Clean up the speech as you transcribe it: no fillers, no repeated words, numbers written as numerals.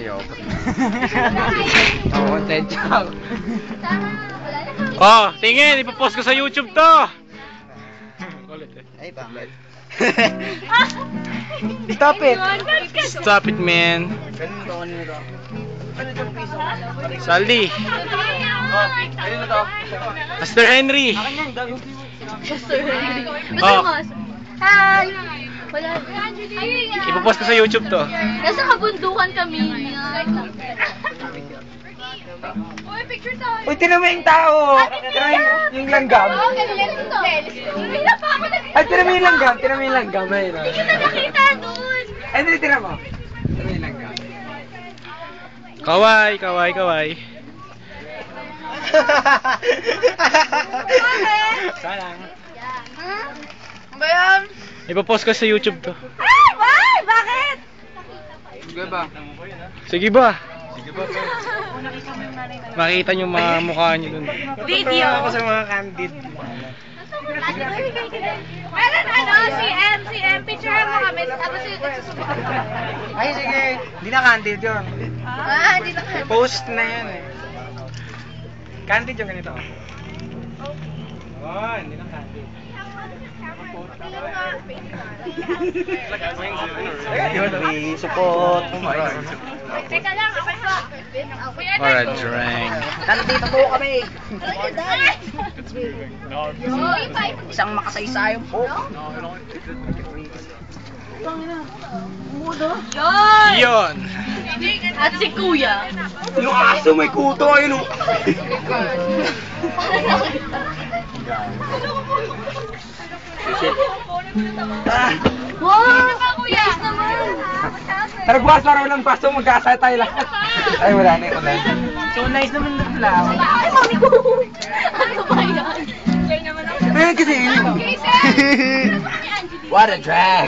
Ayoko. Oo, content lang. Oh, tingin, ipopost ko sa YouTube to. Ay, bakit? Stop it! Stop it, man. Kanino to, kanino to? Ano itong piso? Saldi. Oh, kanino to? Master Henry. Gusto Oh. mo? Hi! Wala. Ipopost ko sa YouTube to. Nasa kabundukan kami. Uy, picture tayo. Uy, tinan mo yung tao! Tinan mo yung langgam. Ay, tinan mo yung langgam. Tinan mo yung langgam. Ayun, Hindi kita nakita doon. Ay, hindi, tinan mo. Tinan mo yung langgam. Kaway, kaway, kaway. Salang. Ba yan? Ipopost ko sa YouTube to. Ah, why? Bakit? Sige ba? Sige ba? Sige ba? Makita nyo mga mukha nyo dun. Video. Ako sa mga candid. Meron si M, picture mo kami. Tapos susunod. Ay, sige. Hindi na candid yun. Ah, hindi na kami. Post na yan eh. Candid yung ganito. Oh, hindi na candid. Yun, support. Teka lang, ako pa. Or a drink. Nandito po kami. Isang makasaysayang po. Yun! Yon. At si Kuya. Yung aso may kuto. Ayun o. Wow! Kuya! naman! Nagbukas laro ng paso, magkasaya tayo lahat. Ay, wala na yun. So nice naman na pala. Ay, mami ko! Ano ba yan? Kaya naman ako. Ayun kasi. Okay, sir! What a drag!